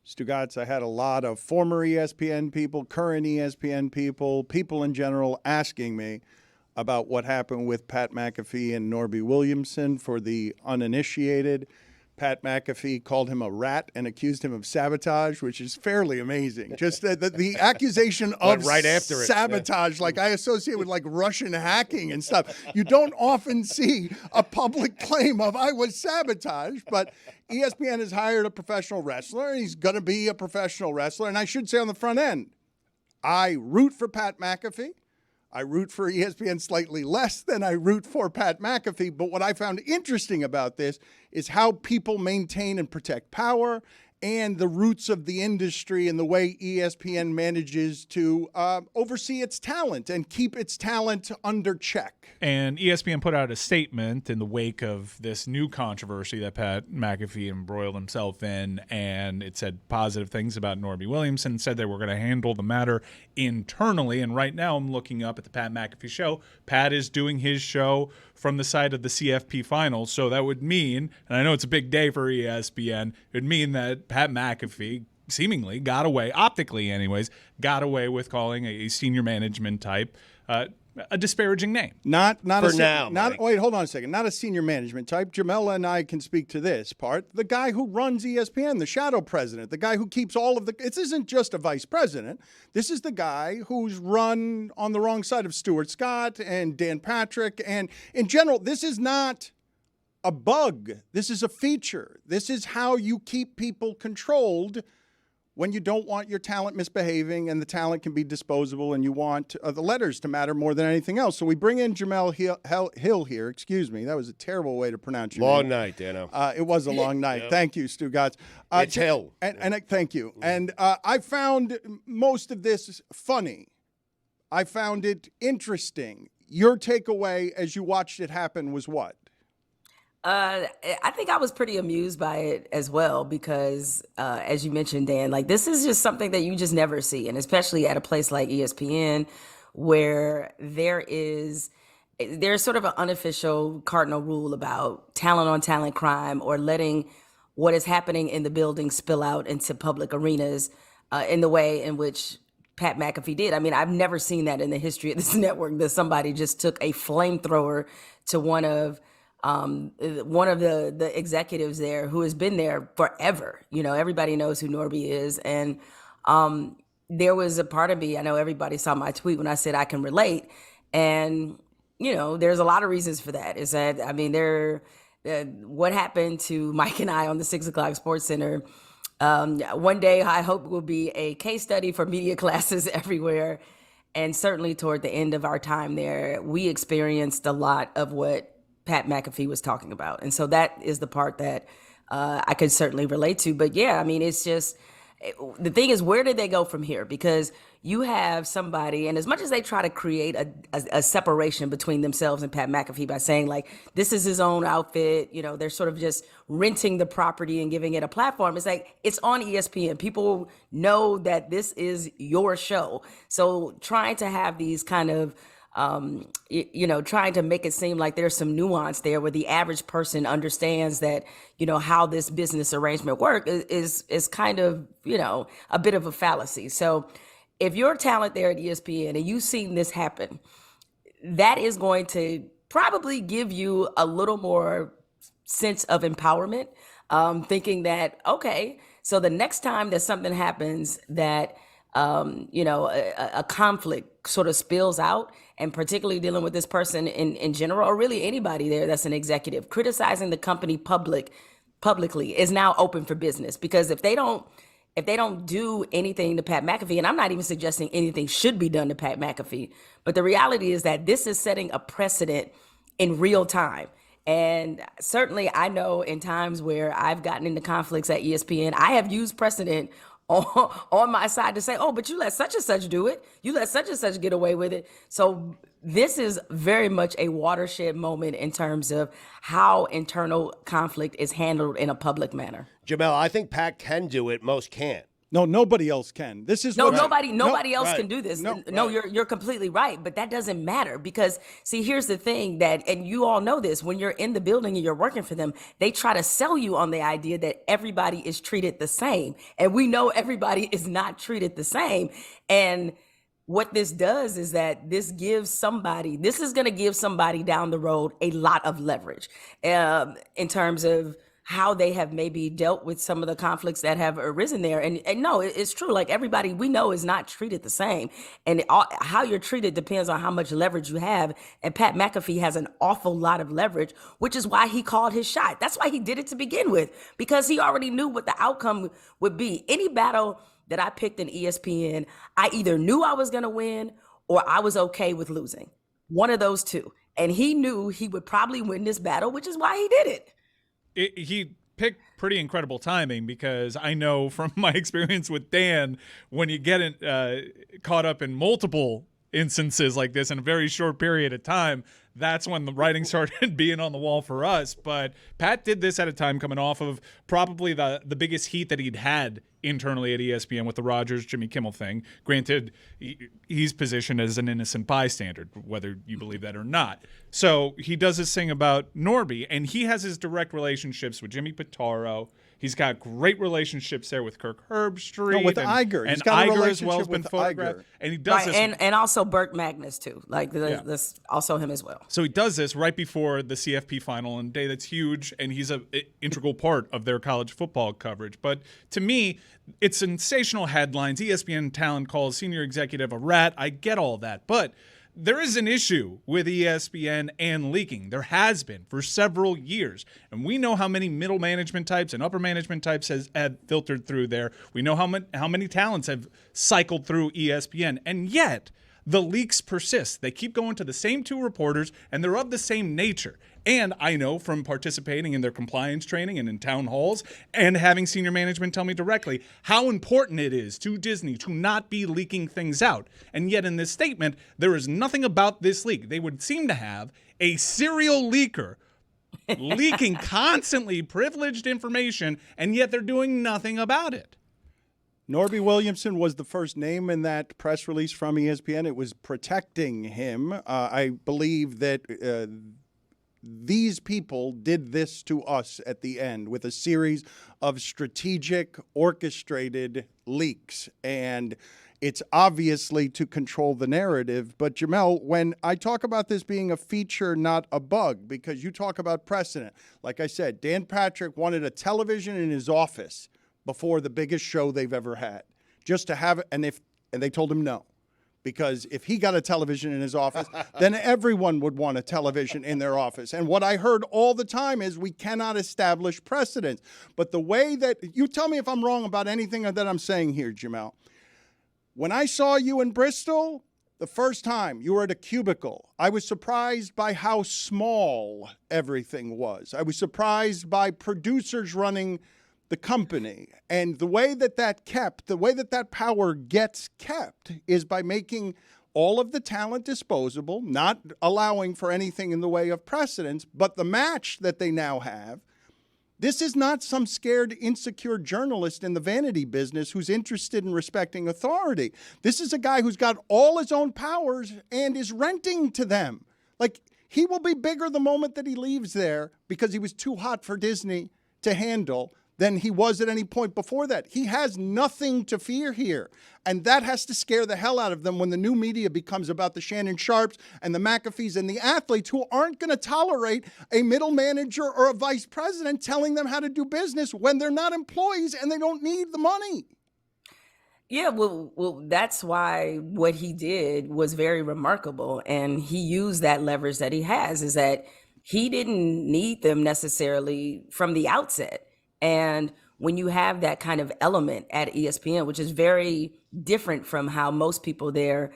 Stugotz, I had a lot of former ESPN people, current ESPN people, people in general asking me about what happened with Pat McAfee and Norby Williamson. For the uninitiated, Pat McAfee called him a rat and accused him of sabotage, which is fairly amazing. Just the accusation of right after sabotage, like I associate with like Russian hacking and stuff. You don't often see a public claim of I was sabotaged, but ESPN has hired a professional wrestler. He's going to be a professional wrestler. And I should say on the front end, I root for Pat McAfee. I root for ESPN slightly less than I root for Pat McAfee. But what I found interesting about this is how people maintain and protect power and the roots of the industry and the way ESPN manages to oversee its talent and keep its talent under check. And ESPN put out a statement in the wake of this new controversy that Pat McAfee embroiled himself in, and it said positive things about Norby Williamson, said they were going to handle the matter internally. And right now I'm looking up at the Pat McAfee Show. Pat is doing his show from the side of the CFP finals, so that would mean, and I know it's a big day for ESPN, it would mean that Pat McAfee seemingly got away, optically anyways, got away with calling a senior management type a disparaging name. Not for now. Wait, hold on a second. Not a senior management type. Jemele and I can speak to this part. The guy who runs ESPN, the shadow president, the guy who keeps all of the. This isn't just a vice president. This is the guy who's run on the wrong side of Stuart Scott and Dan Patrick. And in general, this is not a bug. This is a feature. This is how you keep people controlled when you don't want your talent misbehaving and the talent can be disposable and you want the letters to matter more than anything else. So we bring in Jemele Hill here. Excuse me. That was a terrible way to pronounce your name. Long night, Dano. It was a long night. Yep. Thank you, Stugotz. It's Hill. Thank you. And I found most of this funny. I found it interesting. Your takeaway as you watched it happen was what? I think I was pretty amused by it as well because, as you mentioned, Dan, like this is just something that you just never see, and especially at a place like ESPN, where there's sort of an unofficial cardinal rule about talent on talent crime or letting what is happening in the building spill out into public arenas in the way in which Pat McAfee did. I mean, I've never seen that in the history of this network, that somebody just took a flamethrower to one of the executives there who has been there forever. You know, everybody knows who Norby is. And there was a part of me, I know everybody saw my tweet when I said I can relate. And, you know, there's a lot of reasons for that. Is that, I mean, what happened to Mike and I on the 6 o'clock Sports Center, one day I hope will be a case study for media classes everywhere. And certainly toward the end of our time there, we experienced a lot of what Pat McAfee was talking about. And so that is the part that I could certainly relate to. But yeah, I mean, it's just, the thing is, where did they go from here? Because you have somebody, and as much as they try to create a separation between themselves and Pat McAfee by saying like, this is his own outfit, you know, they're sort of just renting the property and giving it a platform. It's like, it's on ESPN. People know that this is your show. So trying to have these kind of, trying to make it seem like there's some nuance there where the average person understands that, you know, how this business arrangement works is kind of, you know, a bit of a fallacy. So if you're a talent there at ESPN and you've seen this happen, that is going to probably give you a little more sense of empowerment, thinking that, okay, so the next time that something happens that, a conflict sort of spills out, and particularly dealing with this person in general, or really anybody there that's an executive, criticizing the company publicly is now open for business. Because if they don't do anything to Pat McAfee, and I'm not even suggesting anything should be done to Pat McAfee, but the reality is that this is setting a precedent in real time. And certainly I know in times where I've gotten into conflicts at ESPN, I have used precedent on my side to say, oh, but you let such and such do it. You let such and such get away with it. So this is very much a watershed moment in terms of how internal conflict is handled in a public manner. Jemele, I think Pat can do it. Most can't. No, nobody else can. This is No, what nobody else right. can do this. No, No, you're completely right, but that doesn't matter because see, here's the thing and you all know this, when you're in the building and you're working for them, they try to sell you on the idea that everybody is treated the same. And we know everybody is not treated the same. And what this does is that this is going to give somebody down the road a lot of leverage in terms of how they have maybe dealt with some of the conflicts that have arisen there. And no, it's true. Like everybody we know is not treated the same. And how you're treated depends on how much leverage you have. And Pat McAfee has an awful lot of leverage, which is why he called his shot. That's why he did it to begin with, because he already knew what the outcome would be. Any battle that I picked in ESPN, I either knew I was going to win or I was okay with losing. One of those two. And he knew he would probably win this battle, which is why he did it. He picked pretty incredible timing, because I know from my experience with Dan, when you get caught up in multiple instances like this in a very short period of time, that's when the writing started being on the wall for us. But Pat did this at a time coming off of probably the biggest heat that he'd had internally at ESPN with the Rodgers, Jimmy Kimmel thing. Granted, he's positioned as an innocent bystander, whether you believe that or not. So he does this thing about Norby, and he has his direct relationships with Jimmy Pitaro. He's got great relationships there with Kirk Herbstreit. No, with Iger. And He's got a Iger as well has relationship been with photographed. Iger. And he does Right, this. and also Burt Magnus too. Like that's also him as well. So he does this right before the CFP final on a day that's huge, and he's an integral part of their college football coverage. But to me, it's sensational headlines. ESPN talent calls senior executive a rat. I get all that. But there is an issue with ESPN and leaking. There has been for several years. And we know how many middle management types and upper management types have filtered through there. We know how many talents have cycled through ESPN. And yet, the leaks persist. They keep going to the same two reporters, and they're of the same nature. And I know from participating in their compliance training and in town halls and having senior management tell me directly how important it is to Disney to not be leaking things out. And yet in this statement, there is nothing about this leak. They would seem to have a serial leaker leaking constantly privileged information, and yet they're doing nothing about it. Norby Williamson was the first name in that press release from ESPN. It was protecting him. I believe that these people did this to us at the end with a series of strategic, orchestrated leaks. And it's obviously to control the narrative. But Jemele, when I talk about this being a feature, not a bug, because you talk about precedent. Like I said, Dan Patrick wanted a television in his office before the biggest show they've ever had, just to have it. And they told him no. Because if he got a television in his office, then everyone would want a television in their office. And what I heard all the time is we cannot establish precedents. But the way that you tell me if I'm wrong about anything that I'm saying here, Jemele. When I saw you in Bristol, the first time you were at a cubicle, I was surprised by how small everything was. I was surprised by producers running the company. And the way that power gets kept is by making all of the talent disposable, not allowing for anything in the way of precedence. But the match that they now have, this is not some scared, insecure journalist in the vanity business who's interested in respecting authority. This is a guy who's got all his own powers and is renting to them. Like, he will be bigger the moment that he leaves there because he was too hot for Disney to handle than he was at any point before that. He has nothing to fear here. And that has to scare the hell out of them when the new media becomes about the Shannon Sharps and the McAfees and the athletes who aren't going to tolerate a middle manager or a vice president telling them how to do business when they're not employees and they don't need the money. Yeah, well, that's why what he did was very remarkable. And he used that leverage that he has, is that he didn't need them necessarily from the outset. And when you have that kind of element at ESPN, which is very different from how most people there,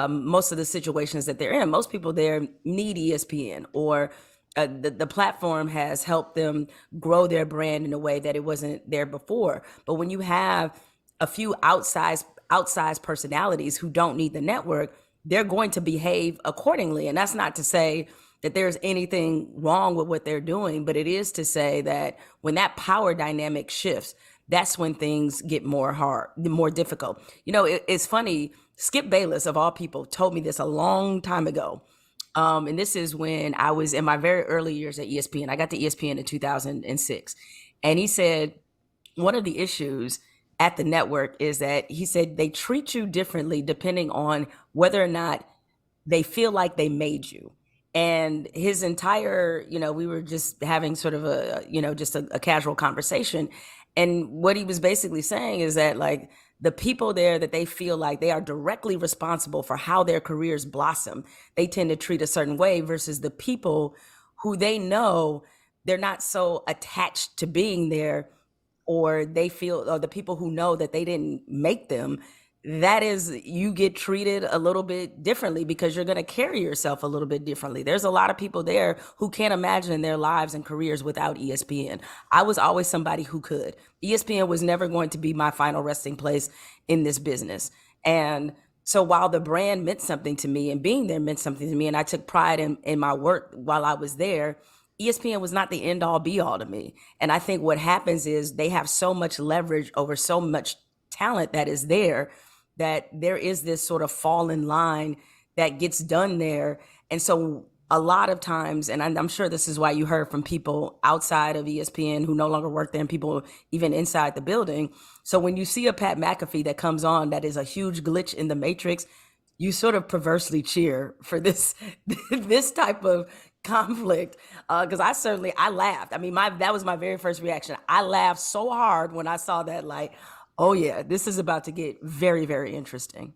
most of the situations that they're in, most people there need ESPN, or the platform has helped them grow their brand in a way that it wasn't there before. But when you have a few outsized personalities who don't need the network, they're going to behave accordingly. And that's not to say that there's anything wrong with what they're doing, but it is to say that when that power dynamic shifts, that's when things get more difficult. It's funny. Skip Bayless, of all people, told me this a long time ago. And this is when I was in my very early years at ESPN. I got to ESPN in 2006. And he said, one of the issues at the network is that he said they treat you differently depending on whether or not they feel like they made you. And his entire, we were just having sort of a casual conversation. And what he was basically saying is that, like, the people there that they feel like they are directly responsible for how their careers blossom, they tend to treat a certain way, versus the people who they know they're not so attached to being there, or the people who know that they didn't make them, that is, you get treated a little bit differently because you're going to carry yourself a little bit differently. There's a lot of people there who can't imagine their lives and careers without ESPN. I was always somebody who could. ESPN was never going to be my final resting place in this business. And so while the brand meant something to me and being there meant something to me, and I took pride in my work while I was there, ESPN was not the end all be all to me. And I think what happens is they have so much leverage over so much talent that is there, that there is this sort of fall in line that gets done there. And so a lot of times, and I'm sure this is why you heard from people outside of ESPN who no longer work there, and people even inside the building. So when you see a Pat McAfee that comes on that is a huge glitch in the matrix, you sort of perversely cheer for this type of conflict, because I laughed. I mean, that was my very first reaction. I laughed so hard when I saw that, like, oh yeah, this is about to get very, very interesting.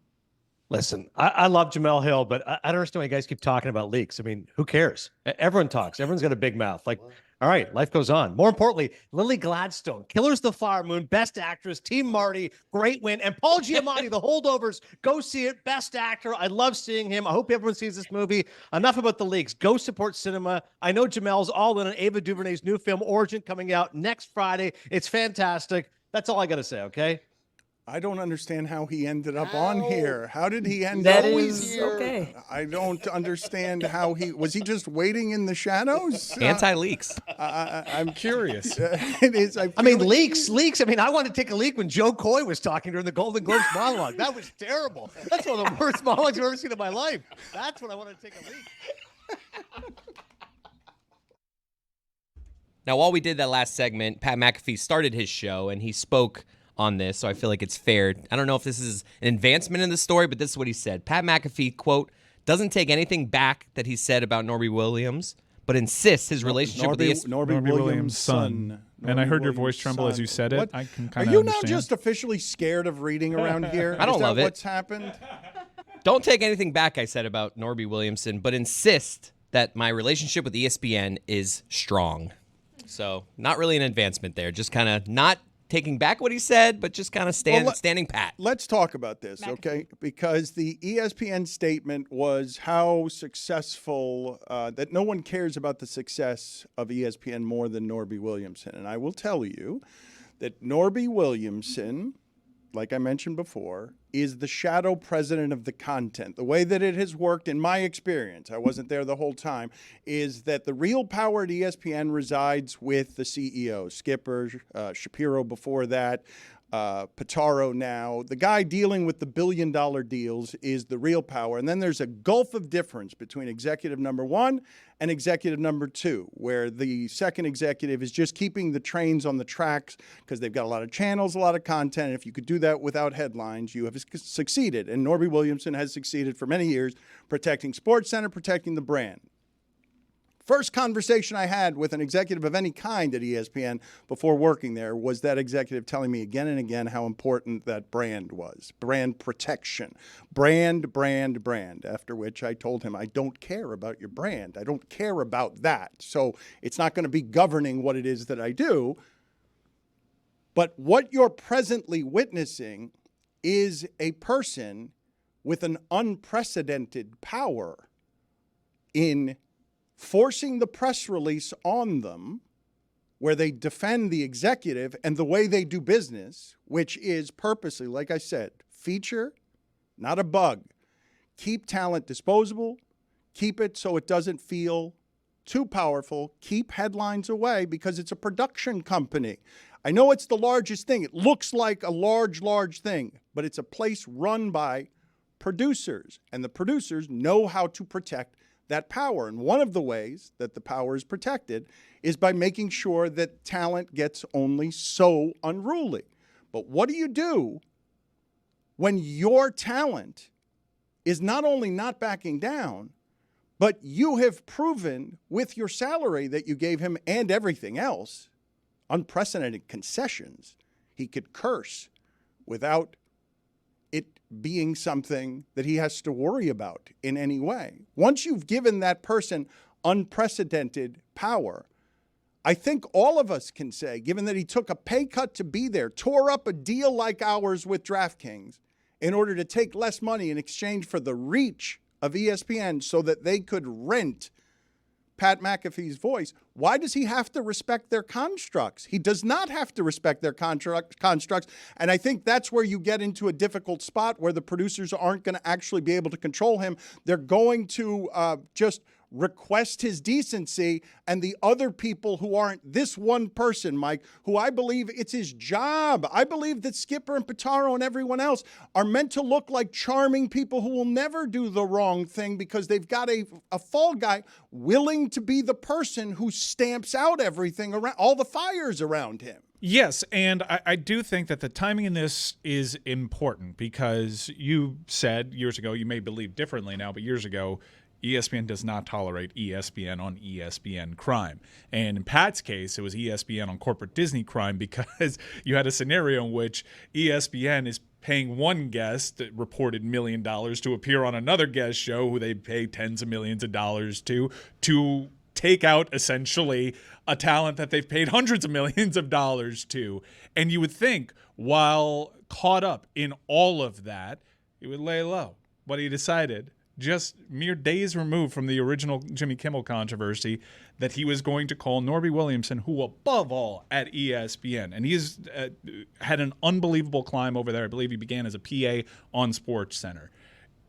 Listen, I love Jemele Hill, but I don't understand why you guys keep talking about leaks. I mean, who cares? Everyone talks. Everyone's got a big mouth. Like, all right, life goes on. More importantly, Lily Gladstone, Killers of the Flower Moon, Best Actress, Team Marty, great win. And Paul Giamatti, The Holdovers, go see it, Best Actor. I love seeing him. I hope everyone sees this movie. Enough about the leaks. Go support cinema. I know Jamel's all in on Ava DuVernay's new film, Origin, coming out next Friday. It's fantastic. That's all I got to say, okay? I don't understand how he ended up on here. How did he end That up is here? okay. I don't understand how was he just waiting in the shadows? Anti-leaks. I'm Curious. It is. I mean, leaks. I mean, I wanted to take a leak when Joe Coy was talking during the Golden Globes monologue. That was terrible. That's one of the worst monologues I've ever seen in my life. That's when I wanted to take a leak. Now, while we did that last segment, Pat McAfee started his show, and he spoke on this, so I feel like it's fair. I don't know if this is an advancement in the story, but this is what he said. Pat McAfee, quote, doesn't take anything back that he said about Norby Williams, but insists his relationship with Norby Williams' son. And I heard your Norby voice tremble as you said it. What? I can Are kind of you understand. now just officially scared of reading around here? I don't Is that love it. What's happened? Don't take anything back I said about Norby Williamson, but insist that my relationship with ESPN is strong. So not really an advancement there. Just kind of not taking back what he said, but just kind of standing pat. Let's talk about this, okay? Because the ESPN statement was how successful, that no one cares about the success of ESPN more than Norby Williamson. And I will tell you that Norby Williamson, like I mentioned before, is the shadow president of the content. The way that it has worked, in my experience, I wasn't there the whole time, is that the real power at ESPN resides with the CEO, Skipper, Shapiro before that, Pitaro now. The guy dealing with the billion-dollar deals is the real power. And then there's a gulf of difference between executive number one and executive number two, where the second executive is just keeping the trains on the tracks because they've got a lot of channels, a lot of content. And if you could do that without headlines, you have succeeded. And Norby Williamson has succeeded for many years protecting SportsCenter, protecting the brand. First conversation I had with an executive of any kind at ESPN before working there was that executive telling me again and again how important that brand was. Brand protection. Brand. After which I told him, I don't care about your brand. I don't care about that. So it's not going to be governing what it is that I do. But what you're presently witnessing is a person with an unprecedented power in forcing the press release on them where they defend the executive and the way they do business, which is purposely, like I said, feature, not a bug. Keep talent disposable. Keep it so it doesn't feel too powerful, keep headlines away because it's a production company. I know it's the largest thing. It looks like a large thing, but it's a place run by producers, and the producers know how to protect that power. And one of the ways that the power is protected is by making sure that talent gets only so unruly. But what do you do when your talent is not only not backing down, but you have proven with your salary that you gave him and everything else, unprecedented concessions, he could curse without it being something that he has to worry about in any way. Once you've given that person unprecedented power, I think all of us can say, given that he took a pay cut to be there, tore up a deal like ours with DraftKings in order to take less money in exchange for the reach of ESPN so that they could rent Pat McAfee's voice, why does he have to respect their constructs? He does not have to respect their constructs. And I think that's where you get into a difficult spot where the producers aren't going to actually be able to control him. They're going to just request his decency, and the other people who aren't this one person, Mike, who I believe it's his job. I believe that Skipper and Pitaro and everyone else are meant to look like charming people who will never do the wrong thing because they've got a fall guy willing to be the person who stamps out everything around, all the fires around him. Yes, and I do think that the timing in this is important because you said years ago, you may believe differently now, but years ago, ESPN does not tolerate ESPN on ESPN crime. And in Pat's case, it was ESPN on corporate Disney crime because you had a scenario in which ESPN is paying one guest that reported $1 million to appear on another guest show who they pay tens of millions of dollars to take out essentially a talent that they've paid hundreds of millions of dollars to. And you would think, while caught up in all of that, he would lay low. But he decided, just mere days removed from the original Jimmy Kimmel controversy, that he was going to call Norby Williamson, who above all at ESPN, and he's had an unbelievable climb over there. I believe he began as a PA on SportsCenter.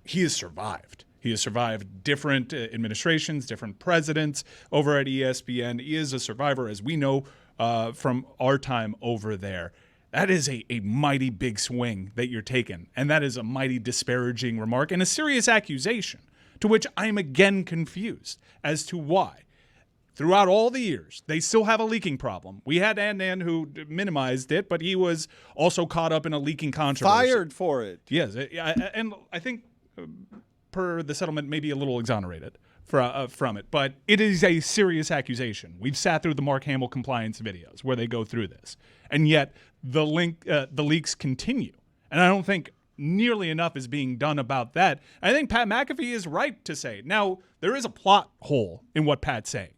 He has survived. He has survived different administrations, different presidents over at ESPN. He is a survivor, as we know from our time over there. That is a mighty big swing that you're taking, and that is a mighty disparaging remark and a serious accusation, to which I am again confused as to why. Throughout all the years, they still have a leaking problem. We had Andan who minimized it, but he was also caught up in a leaking controversy. Fired for it. Yes, and I think per the settlement, maybe a little exonerated from it. But it is a serious accusation. We've sat through the Mark Hamill compliance videos where they go through this, and yet the leaks continue. And I don't think nearly enough is being done about that. I think Pat McAfee is right to say. Now, there is a plot hole in what Pat's saying,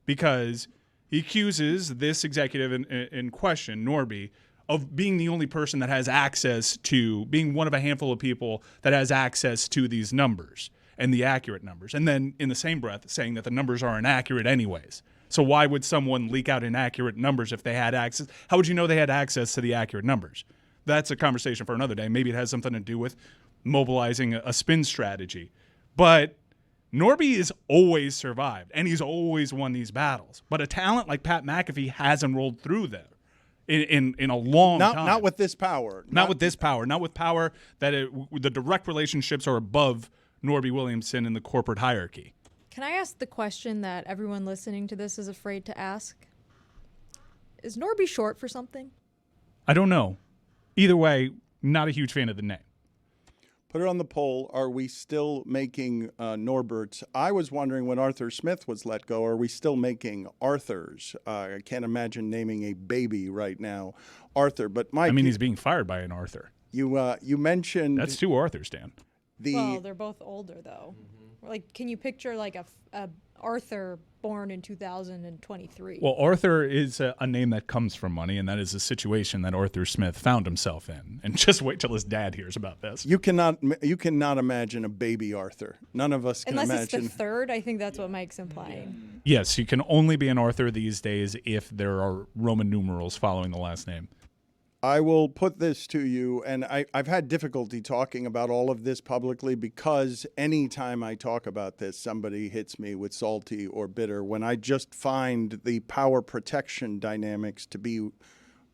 because he accuses this executive in question, Norby, of being the only person that has access to, being one of a handful of people that has access to these numbers and the accurate numbers. And then in the same breath saying that the numbers are inaccurate anyways. So why would someone leak out inaccurate numbers if they had access? How would you know they had access to the accurate numbers? That's a conversation for another day. Maybe it has something to do with mobilizing a spin strategy. But Norby has always survived, and he's always won these battles. But a talent like Pat McAfee hasn't rolled through there in a long time. Not with this power. Not with this power. Not with power that the direct relationships are above Norby Williamson in the corporate hierarchy. Can I ask the question that everyone listening to this is afraid to ask? Is Norby short for something? I don't know. Either way, not a huge fan of the name. Put it on the poll. Are we still making Norberts? I was wondering when Arthur Smith was let go, are we still making Arthurs? I can't imagine naming a baby right now Arthur. But Mike, I mean, he's being fired by an Arthur. You mentioned That's two Arthurs, Dan. Well, they're both older, though. Like, can you picture like a Arthur born in 2023? Well, Arthur is a name that comes from money, and that is a situation that Arthur Smith found himself in. And just wait till his dad hears about this. You cannot imagine a baby Arthur. None of us can Unless imagine. it's the third, I think that's what Mike's implying. Yes, you can only be an Arthur these days if there are Roman numerals following the last name. I will put this to you, and I've had difficulty talking about all of this publicly because anytime I talk about this, somebody hits me with salty or bitter when I just find the power protection dynamics to be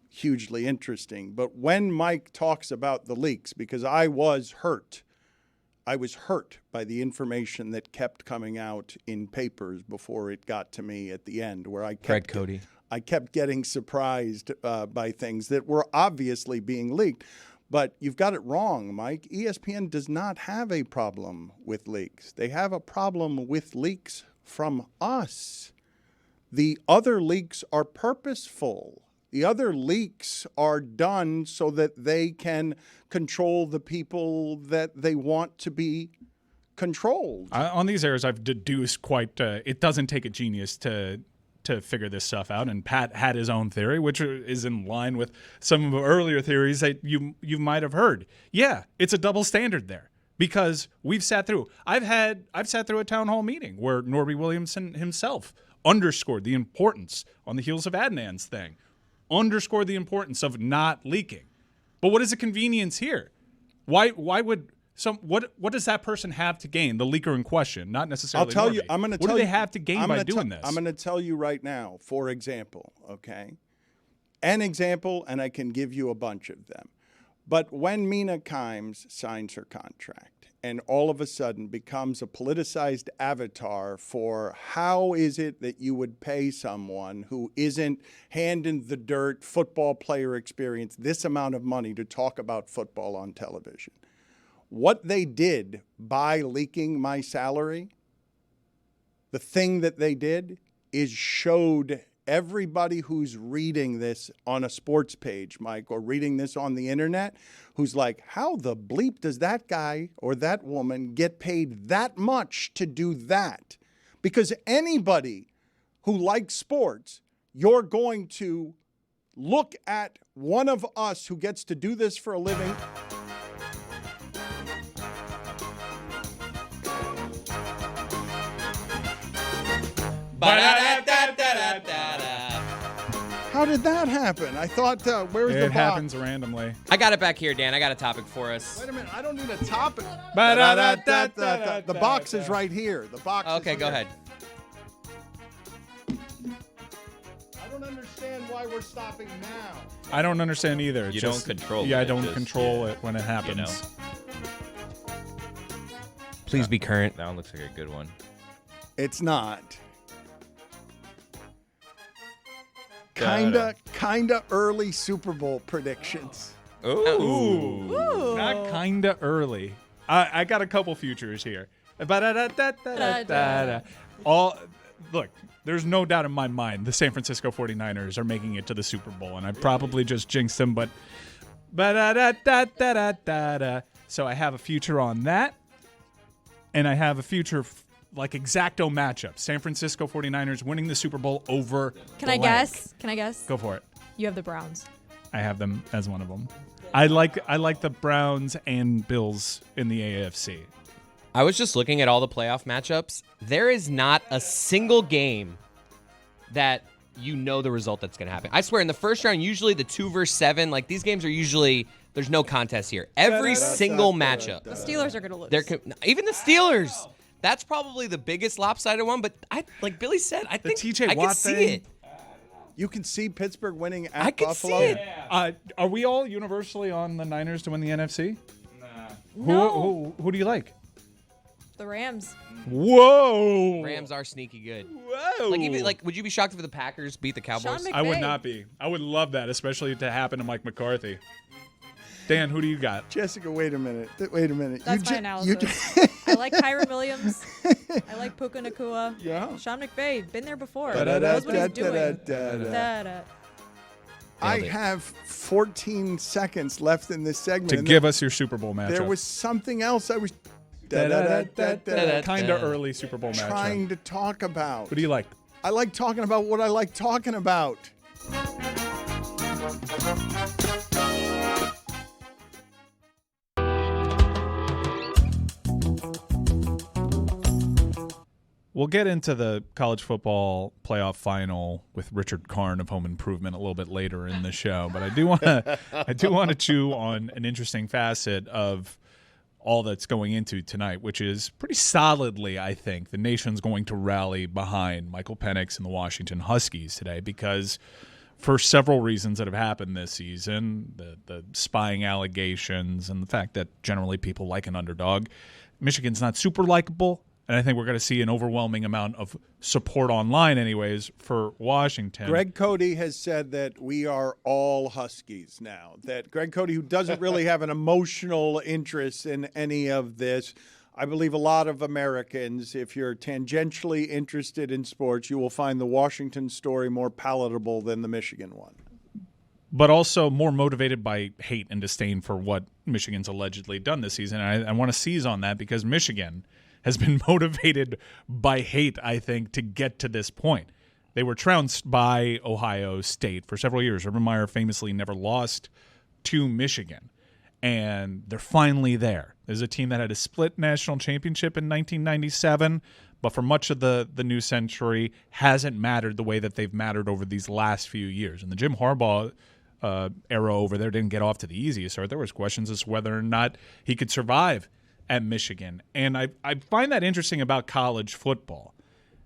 hugely interesting. But when Mike talks about the leaks, because I was hurt by the information that kept coming out in papers before it got to me at the end, where I kept getting surprised by things that were obviously being leaked. But you've got it wrong, Mike. ESPN does not have a problem with leaks. They have a problem with leaks from us. The other leaks are purposeful. The other leaks are done so that they can control the people that they want to be controlled. On these errors, I've deduced it doesn't take a genius to figure this stuff out, and Pat had his own theory, which is in line with some of the earlier theories that you might have heard. Yeah, it's a double standard there because we've sat through. I've sat through a town hall meeting where Norby Williamson himself underscored the importance on the heels of Adnan's thing, underscored the importance of not leaking. But what is the convenience here? Why would what does that person have to gain? The leaker in question, not necessarily. I'll tell Norby. you. I'm going to. What do they have to gain by doing this? I'm going to tell you right now. For example, okay, an example, and I can give you a bunch of them. But when Mina Kimes signs her contract and all of a sudden becomes a politicized avatar for how is it that you would pay someone who isn't hand in the dirt football player experience this amount of money to talk about football on television. What they did by leaking my salary, the thing that they did is showed everybody who's reading this on a sports page, Mike, or reading this on the internet, who's like, how the bleep does that guy or that woman get paid that much to do that? Because anybody who likes sports, you're going to look at one of us who gets to do this for a living. How did that happen? I thought, where's the box? It happens randomly. I got it back here, Dan. I got a topic for us. Wait a minute. I don't need a topic. The box is right here. The box. Okay, is go here. ahead. I don't understand why we're stopping now. I don't understand either. You don't control it. Yeah, I It don't just- control yeah. it when it happens. You know. Please be current. That one looks like a good one. It's not. Kinda early Super Bowl predictions. Ooh. Not kinda early. I got a couple futures here. Look, there's no doubt in my mind the San Francisco 49ers are making it to the Super Bowl, and I probably just jinxed them, but so I have a future on that, and I have a future like exacto matchup. San Francisco 49ers winning the Super Bowl over Can I blank. guess? Can I guess? Go for it. You have the Browns. I have them as one of them. I like the Browns and Bills in the AFC. I was just looking at all the playoff matchups. There is not a single game that you know the result that's going to happen. I swear, in the first round, usually the 2 versus 7, like these games are usually, there's no contest here. Every single matchup. The Steelers are going to lose. Even the Steelers. That's probably the biggest lopsided one, but like Billy said, I think TJ I can Watt see thing. it. You can see Pittsburgh winning at I can Buffalo. see it. Are we all universally on the Niners to win the NFC? No. Who do you like? The Rams. Whoa! Rams are sneaky good. Whoa! Would you be shocked if the Packers beat the Cowboys? Sean I would McVay. not be. I would love that, especially to happen to Mike McCarthy. Dan, who do you got? Jessica, wait a minute. That's my analysis. I like Kyron Williams. I like Puka Nacua. Yeah. Sean McVay, been there before. Da-da-da, Knows what he's doing. da-da-da-da-da. Da-da. I Nailed it. have 14 seconds left in this segment. To and give us your Super Bowl matchup. there was something else I was kind of early Super Bowl matchup. trying to talk about. Who do you like? I like talking about what I like talking about. We'll get into the college football playoff final with Richard Karn of Home Improvement a little bit later in the show, but I do want to chew on an interesting facet of all that's going into tonight, which is pretty solidly, I think, the nation's going to rally behind Michael Penix and the Washington Huskies today because for several reasons that have happened this season, the spying allegations and the fact that generally people like an underdog, Michigan's not super likable, and I think we're going to see an overwhelming amount of support online anyways for Washington. Greg Cody has said that we are all Huskies now. That Greg Cody, who doesn't really have an emotional interest in any of this, I believe a lot of Americans, if you're tangentially interested in sports, you will find the Washington story more palatable than the Michigan one. But also more motivated by hate and disdain for what Michigan's allegedly done this season. And I want to seize on that because Michigan has been motivated by hate, I think, to get to this point. They were trounced by Ohio State for several years. Urban Meyer famously never lost to Michigan. And they're finally there. There's a team that had a split national championship in 1997, but for much of the new century hasn't mattered the way that they've mattered over these last few years. And the Jim Harbaugh era over there didn't get off to the easiest start. There was questions as to whether or not he could survive at Michigan. And I find that interesting about college football,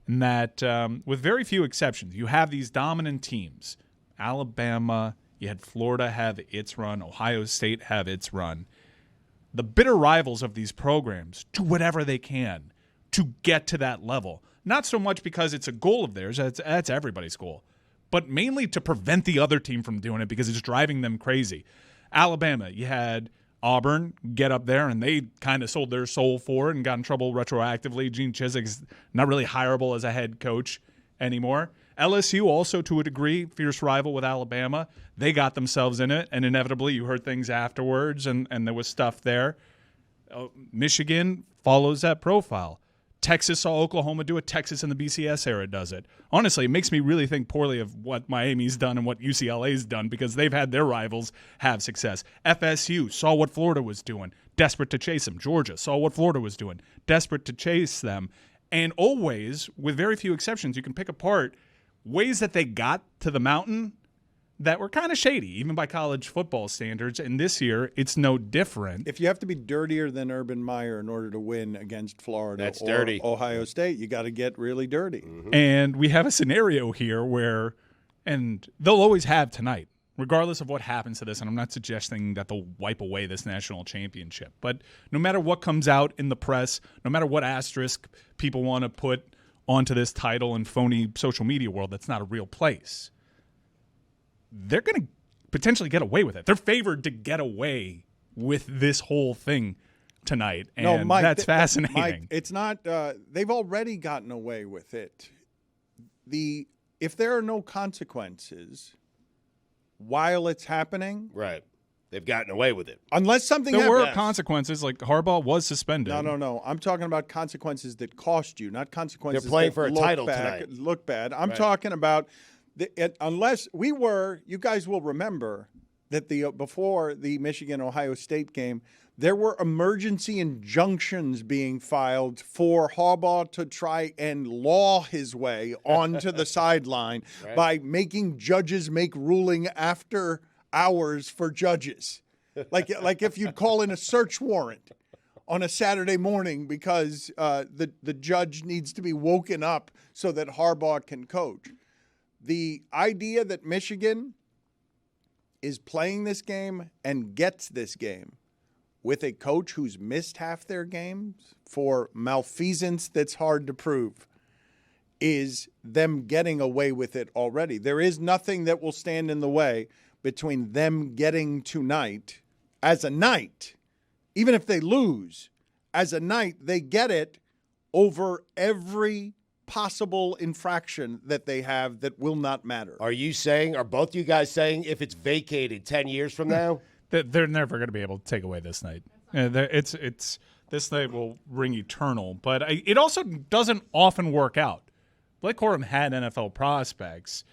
in that with very few exceptions, you have these dominant teams. Alabama, you had Florida have its run, Ohio State have its run. The bitter rivals of these programs do whatever they can to get to that level. Not so much because it's a goal of theirs, that's everybody's goal, but mainly to prevent the other team from doing it because it's driving them crazy. Alabama, you had Auburn get up there, and they kind of sold their soul for it and got in trouble retroactively. Gene Chizik's not really hireable as a head coach anymore. LSU also, to a degree, fierce rival with Alabama. They got themselves in it, and inevitably you heard things afterwards, and there was stuff there. Michigan follows that profile. Texas saw Oklahoma do it. Texas in the BCS era does it. Honestly, it makes me really think poorly of what Miami's done and what UCLA's done because they've had their rivals have success. FSU saw what Florida was doing, desperate to chase them. Georgia saw what Florida was doing, desperate to chase them. And always, with very few exceptions, you can pick apart ways that they got to the mountain that were kind of shady, even by college football standards. And this year, it's no different. If you have to be dirtier than Urban Meyer in order to win against Florida That's or dirty. Ohio State, you got to get really dirty. Mm-hmm. And we have a scenario here where, and they'll always have tonight, regardless of what happens to this, and I'm not suggesting that they'll wipe away this national championship, but no matter what comes out in the press, no matter what asterisk people want to put onto this title in phony social media world that's not a real place, they're going to potentially get away with it. They're favored to get away with this whole thing tonight, and No, Mike, that's fascinating. Mike, it's not. They've already gotten away with it. If there are no consequences while it's happening, Right. They've gotten away with it. unless something There were happens. consequences, like Harbaugh was suspended. No. I'm talking about consequences that cost you, not consequences. They're playing that for a look title bad, tonight. Look bad. I'm Right. talking about unless we were. You guys will remember that before the Michigan-Ohio State game, there were emergency injunctions being filed for Harbaugh to try and law his way onto the sideline by making judges make ruling after hours for judges. Like if you'd call in a search warrant on a Saturday morning because the judge needs to be woken up so that Harbaugh can coach. The idea that Michigan is playing this game and gets this game with a coach who's missed half their games for malfeasance that's hard to prove is them getting away with it already. There is nothing that will stand in the way between them getting tonight as a night, even if they lose, as a night, they get it over every possible infraction that they have that will not matter. Are both you guys saying if it's vacated 10 years from now? They're never going to be able to take away this night. It's this night will ring eternal, but it also doesn't often work out. Blake Corum had NFL prospects.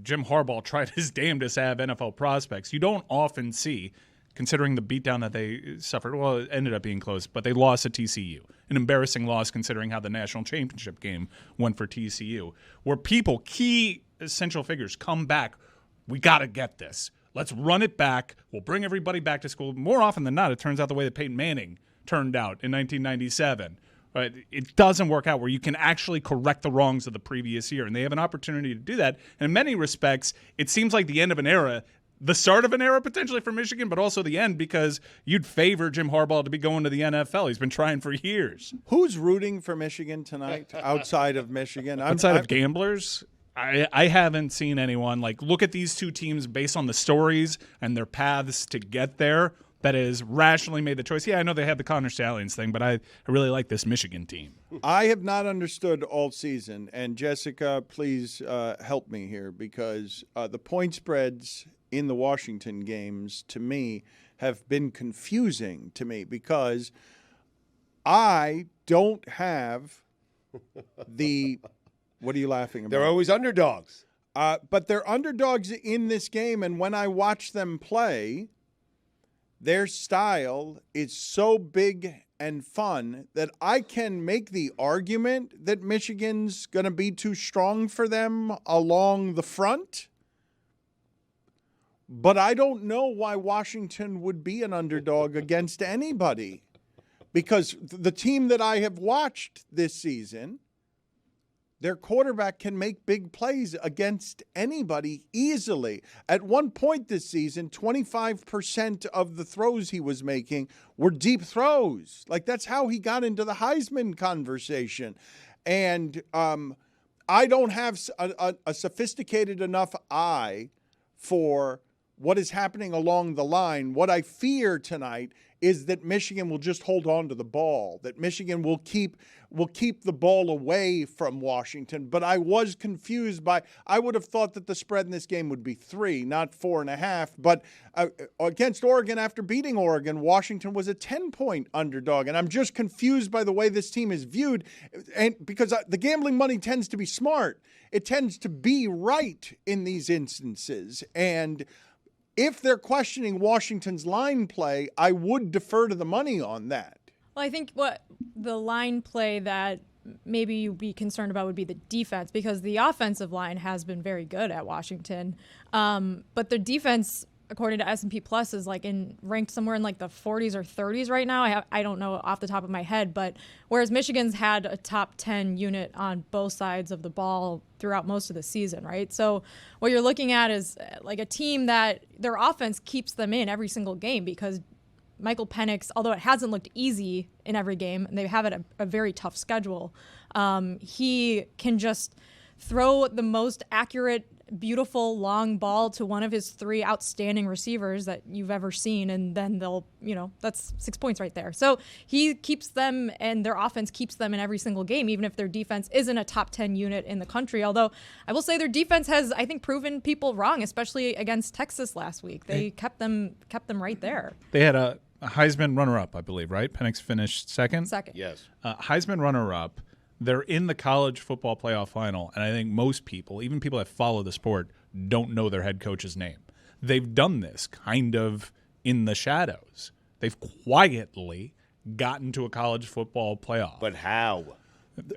Jim Harbaugh tried his damnedest to have NFL prospects. You don't often see considering the beatdown that they suffered. Well, it ended up being close, but they lost to TCU. An embarrassing loss considering how the national championship game went for TCU, where key essential figures come back. We got to get this. Let's run it back. We'll bring everybody back to school. More often than not, it turns out the way that Peyton Manning turned out in 1997. It doesn't work out where you can actually correct the wrongs of the previous year, and they have an opportunity to do that. And in many respects, it seems like the end of an era, the start of an era potentially for Michigan, but also the end because you'd favor Jim Harbaugh to be going to the NFL. He's been trying for years. Who's rooting for Michigan tonight outside of Michigan? Outside of gamblers? I haven't seen anyone. Like, look at these two teams based on the stories and their paths to get there that has rationally made the choice. Yeah, I know they had the Connor Stallions thing, but I really like this Michigan team. I have not understood all season, and Jessica, please help me here, because the point spreads in the Washington games, to me, have been confusing to me because I don't have the – what are you laughing about? They're always underdogs. But they're underdogs in this game, and when I watch them play, their style is so big and fun that I can make the argument that Michigan's going to be too strong for them along the front. But I don't know why Washington would be an underdog against anybody, because the team that I have watched this season, their quarterback can make big plays against anybody easily. At one point this season, 25% of the throws he was making were deep throws. Like, that's how he got into the Heisman conversation. And I don't have a sophisticated enough eye for what is happening along the line. What I fear tonight is that Michigan will just hold on to the ball, that Michigan will keep the ball away from Washington. But I was confused I would have thought that the spread in this game would be 3, not 4.5. But against Oregon, after beating Oregon, Washington was a 10-point underdog. And I'm just confused by the way this team is viewed, and because the gambling money tends to be smart. It tends to be right in these instances. And if they're questioning Washington's line play, I would defer to the money on that. Well, I think what the line play that maybe you'd be concerned about would be the defense, because the offensive line has been very good at Washington. But the defense, according to S&P Plus, is ranked somewhere in the 40s or 30s right now. I don't know off the top of my head, but whereas Michigan's had a top 10 unit on both sides of the ball throughout most of the season, right? So what you're looking at is a team that their offense keeps them in every single game, because Michael Penix, although it hasn't looked easy in every game, and they have a very tough schedule, he can just throw the most accurate, beautiful long ball to one of his 3 outstanding receivers that you've ever seen, and then they'll, that's 6 points right there. So he keeps them, and their offense keeps them in every single game, even if their defense isn't a top 10 unit in the country. Although I will say their defense has, I think, proven people wrong, especially against Texas last week. They kept them right there. They had a Heisman runner-up, I believe, right? Penix finished second? Second. Yes. Heisman runner-up. They're in the college football playoff final, and I think most people, even people that follow the sport, don't know their head coach's name. They've done this kind of in the shadows. They've quietly gotten to a college football playoff. But how?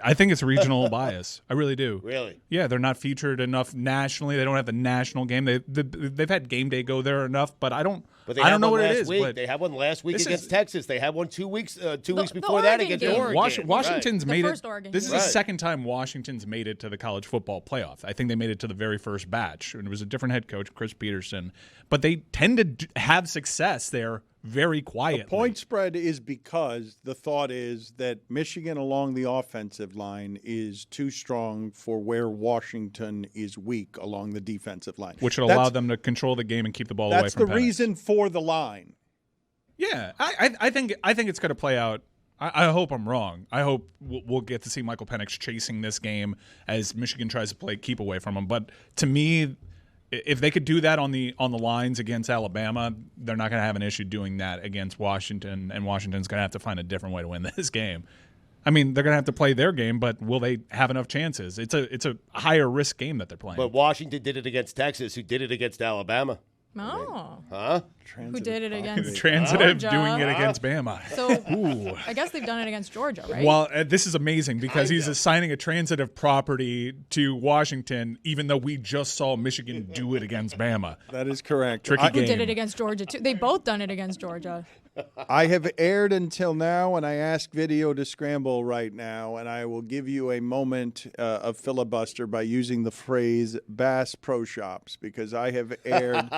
I think it's regional bias. I really do. Really? Yeah, they're not featured enough nationally. They don't have the national game. They've had game day go there enough, but I don't. But they I had don't know one what it last is. week. But They had one last week against Texas. They had one 2 weeks. 2 weeks the before that Oregon against game. Oregon. Washington's The made first it. Oregon This is game. the Right. second time Washington's made it to the college football playoff. I think they made it to the very first batch, and it was a different head coach, Chris Peterson. But they tend to have success there very quietly. The point spread is because the thought is that Michigan along the offensive line is too strong for where Washington is weak along the defensive line. which would allow them to control the game and keep the ball away That's from the Penix. reason for the line. Yeah, I think it's going to play out. I hope I'm wrong. I hope we'll get to see Michael Penix chasing this game as Michigan tries to play keep away from him. But to me, if they could do that on the lines against Alabama, they're not going to have an issue doing that against Washington, and Washington's going to have to find a different way to win this game. I mean, they're going to have to play their game, but will they have enough chances? It's a higher risk game that they're playing. But Washington did it against Texas, who did it against Alabama. Oh. Huh? Who did it against Transitive Georgia. doing it against Bama. So Ooh. I guess they've done it against Georgia, right? Well, this is amazing because he's assigning a transitive property to Washington, even though we just saw Michigan do it against Bama. That is correct. Tricky Who game. did it against Georgia too? They both done it against Georgia. I have aired until now, and I ask video to scramble right now, and I will give you a moment of filibuster by using the phrase Bass Pro Shops, because I have aired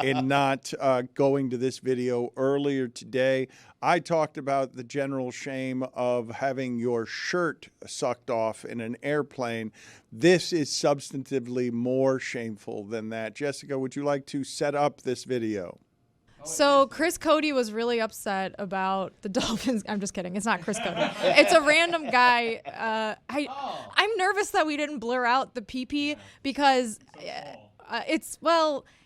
in not going to this video earlier today. I talked about the general shame of having your shirt sucked off in an airplane. This is substantively more shameful than that. Jessica, would you like to set up this video? So Chris Cody was really upset about the Dolphins. I'm just kidding. It's not Chris Cody. It's a random guy. I'm nervous that we didn't blur out the PP because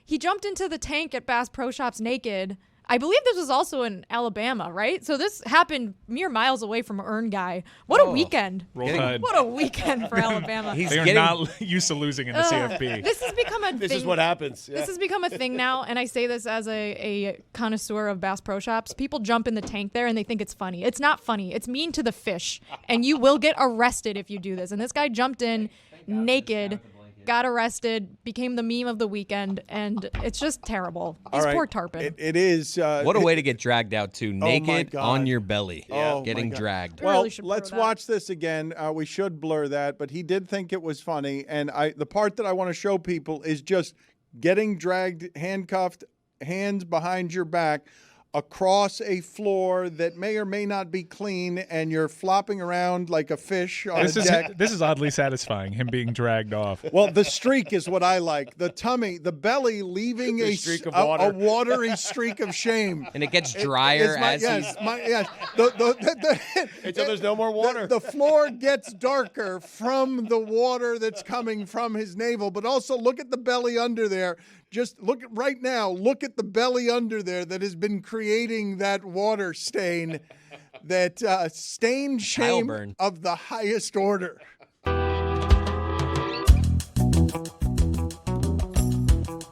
he jumped into the tank at Bass Pro Shops naked. I believe this was also in Alabama, right? So this happened mere miles away from Earn Guy. What a weekend. Roll Tide. What a weekend for Alabama. They are not used to losing in the CFP. This has become a thing. This is what happens. Yeah. This has become a thing now, and I say this as a connoisseur of Bass Pro Shops. People jump in the tank there, and they think it's funny. It's not funny. It's mean to the fish, and you will get arrested if you do this. And this guy jumped in naked, got arrested, became the meme of the weekend, and it's just terrible. These poor tarpon. It is. What a way to get dragged out to naked God. on your belly, Oh, getting my God. dragged. Well, really should blur let's that. watch this again. We should blur that, but he did think it was funny. And the part that I want to show people is just getting dragged, handcuffed, hands behind your back, across a floor that may or may not be clean, and you're flopping around like a fish on a deck. This is oddly satisfying, him being dragged off. Well, the streak is what I like. The tummy, the belly leaving The a streak of a water. watery streak of shame. And it gets drier as yes, he's. yes. Until there's no more water. The floor gets darker from the water that's coming from his navel, but also look at the belly under there. Just look at right now. Look at the belly under there that has been creating that water stain, that stained Tile shame burn. of the highest order.